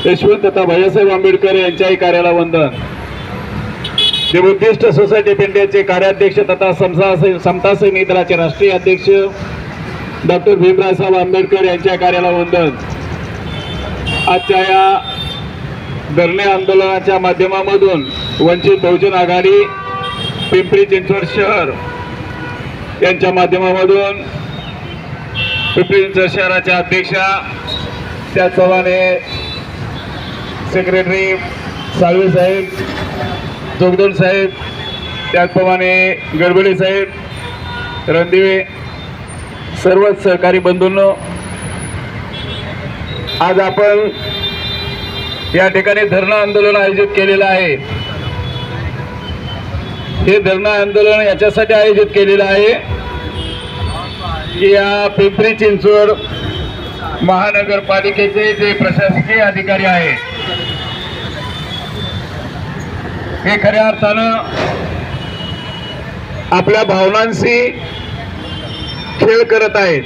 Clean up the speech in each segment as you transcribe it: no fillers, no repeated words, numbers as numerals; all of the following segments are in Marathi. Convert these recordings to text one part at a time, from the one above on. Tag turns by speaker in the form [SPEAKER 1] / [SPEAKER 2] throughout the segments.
[SPEAKER 1] यशवंत तथा भैयासाहेब आंबेडकर यांच्याही कार्याला वंदन। द बुद्धिस्ट सोसायटी ऑफ इंडियाचे कार्याध्यक्ष तथा समता सैनिक दलाचे राष्ट्रीय अध्यक्ष डॉक्टर भीमरावसाहेब आंबेडकर यांच्या कार्याला वंदन। आजच्या या धरणे आंदोलनाच्या माध्यमामधून वंचित बहुजन आघाडी पिंपरी चिंचवड शहर यांच्या माध्यमामधून पिंपरी चिंचवड शहराच्या अध्यक्षा त्याचप्रमाणे सेक्रेटरी साळवे साहेब, जोगदोल साहेब, त्याचप्रमाणे गडबडे साहेब, रणदिवे, सर्वच सहकारी बंधूंनो, आज आपण या ठिकाणी धरणं आंदोलन आयोजित केलेलं आहे। हे धरणं आंदोलन याच्यासाठी आयोजित केलेलं आहे की या पिंपरी चिंचवड महानगरपालिकेचे जे प्रशासकीय अधिकारी आहेत हे खऱ्या अर्थानं आपल्या भावनांशी खेळ करत आहेत।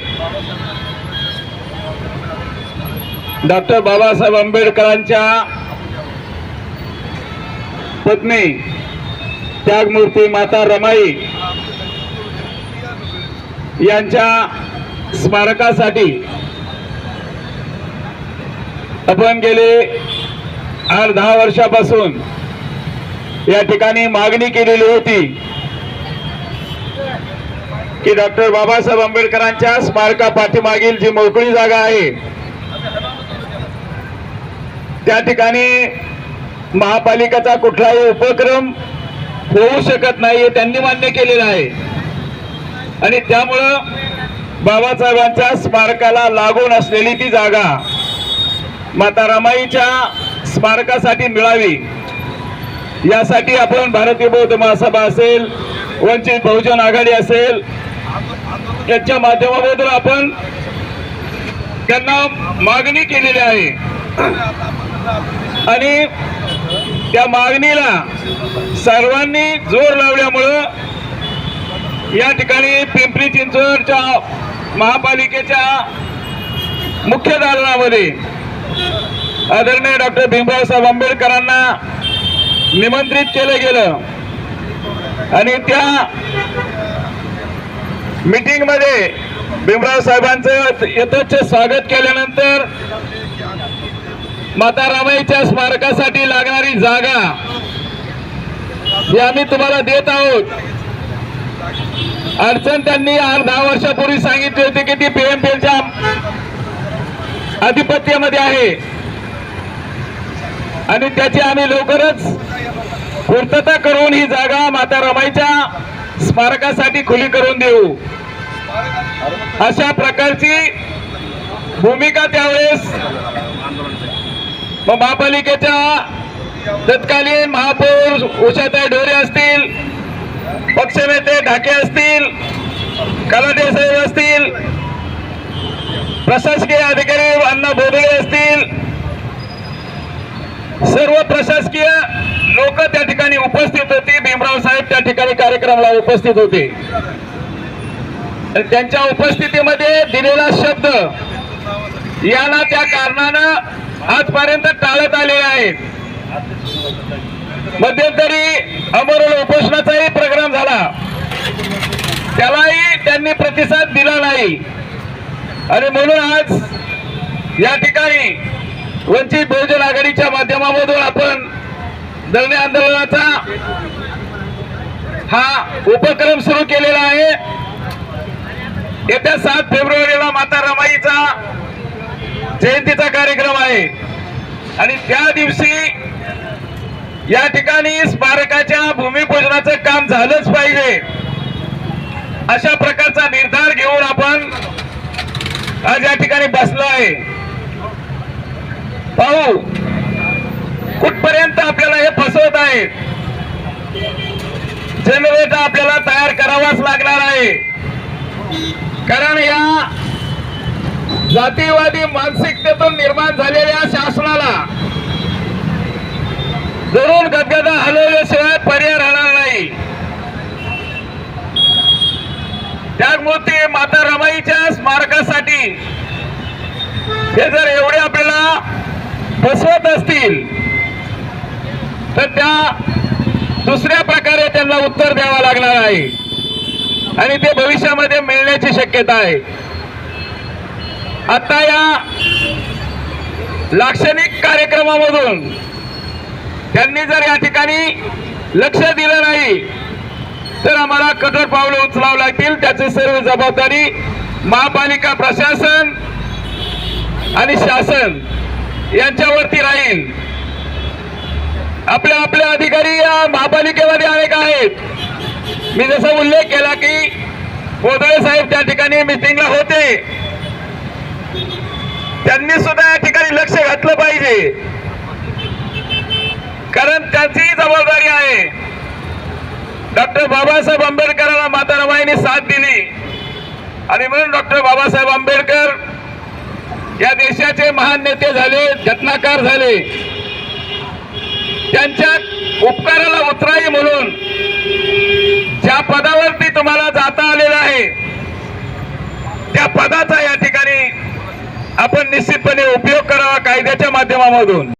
[SPEAKER 1] डॉक्टर बाबासाहेब आंबेडकरांच्या पत्नी त्यागमूर्ती माता रमाई यांच्या स्मारकासाठी आपण गेले 8-10 वर्षापासून या ठिकाणी मागणी केलेली होती की डॉक्टर बाबासाहेब आंबेडकरांच्या स्मारका पाठीमागील जी मोकळी जागा आहे त्या ठिकाणी महापालिकेचा कुठलाही उपक्रम होऊ शकत नाही, त्यांनी मान्य केलेलं आहे। आणि त्यामुळं बाबासाहेबांच्या स्मारकाला लागून असलेली ती जागा माता रमाईच्या स्मारकासाठी मिळावी यासाठी आपण भारतीय बौद्ध महासभा असेल, वंचित बहुजन आघाडी असेल, याच्या माध्यमातून आपण त्यांना मागणी केलेली आहे। आणि त्या मागणीला सर्वांनी जोर लावल्यामुळं या ठिकाणी पिंपरी चिंचवडच्या महापालिकेच्या मुख्य दालनामध्ये आदरणीय डॉक्टर भीमरावसाहेब आंबेडकरांना निमंत्रित केलं गेलं आणि त्या मीटिंग मध्ये भीमराव साहेबांचं यथोचित स्वागत केल्यानंतर माता रमाईच्या स्मारकासाठी लागणारी जागा ही आम्ही तुम्हाला देत आहोत। अडचण त्यांनी 8-10 वर्षापूर्वी सांगितली होती की ती पीएमपीएलच्या आधिपत्यामध्ये आहे आणि त्याची आम्ही लवकरच पूर्तता करून ही जागा माता रमाईच्या स्मारकासाठी खुली करून देऊ, अशा प्रकारची भूमिका त्यावेळेस महापालिकेच्या तत्कालीन महापौर उषाताई ढोरे असतील, पक्षनेते ढाके असतील, कलाटे साहेब असतील, प्रशासकीय अधिकारी अण्णा बोधळे असतील, सर्व प्रशासकीय लोक त्या ठिकाणी उपस्थित होते। भीमराव साहेब त्या ठिकाणी कार्यक्रमाला उपस्थित होते। त्यांच्या उपस्थितीमध्ये दिलेला शब्द याला त्या कारणानं आजपर्यंत टाळत आलेले आहेत। मध्यंतरी अमरोल उपोषणाचाही प्रोग्राम झाला, त्यालाही त्यांनी प्रतिसाद दिला नाही आणि म्हणून आज या ठिकाणी वंचित बहुजन आघाडीच्या माध्यमामधून आपण धरणे आंदोलनाचा हा उपक्रम सुरू केलेला आहे। येत्या 7 फेब्रुवारीला माता रमाईचा जयंतीचा कार्यक्रम आहे आणि त्या दिवशी या ठिकाणी स्मारकाच्या भूमिपूजनाचं काम झालंच पाहिजे, अशा प्रकारचा निर्धार घेऊन आपण आज या ठिकाणी बसलो आहे। पाहू कुठपर्यंत आपल्याला हे फसवत आहेत। जनरेटर आपल्याला तयार करावाच लागणार आहे, कारण या जातीवादी मानसिकतेतून निर्माण झालेल्या शासनाला जरूर गदगदा हलवल्याशिवाय पर्याय राहणार नाही। त्यागमूर्ती माता रमाईच्या स्मारकासाठी हे जर एवढे आपल्याला फसवत असतील तर त्या दुसऱ्या प्रकारे त्यांना उत्तर द्यावं लागणार आहे आणि ते भविष्यामध्ये मिळण्याची शक्यता आहे. आता या लाक्षणिक कार्यक्रमामधून त्यांनी जर या ठिकाणी लक्ष दिलं नाही तर आम्हाला कठोर पावलं उचलावं लागतील. त्याची सर्व जबाबदारी महापालिका प्रशासन आणि शासन यांच्यावरती राहील. आपले अधिकारी या महापालिकेमध्ये अनेक आहेत. मी जसा उल्लेख केला की बोदळे साहेब त्या ठिकाणी मिटिंगला होते, त्यांनी सुद्धा या ठिकाणी लक्ष घातलं पाहिजे, कारण त्याची जबाबदारी आहे. डॉक्टर बाबासाहेब आंबेडकरांना माता रमाईने साथ दिली आणि म्हणून डॉक्टर बाबासाहेब आंबेडकर या देशाचे महान नेते झाले, घटनाकार झाले. त्यांच्या उपकाराला उतराई म्हणून ज्या पदावरती तुम्हाला जाता आलेलं आहे त्या पदाचा या ठिकाणी आपण निश्चितपणे उपयोग करावा कायद्याच्या माध्यमामधून.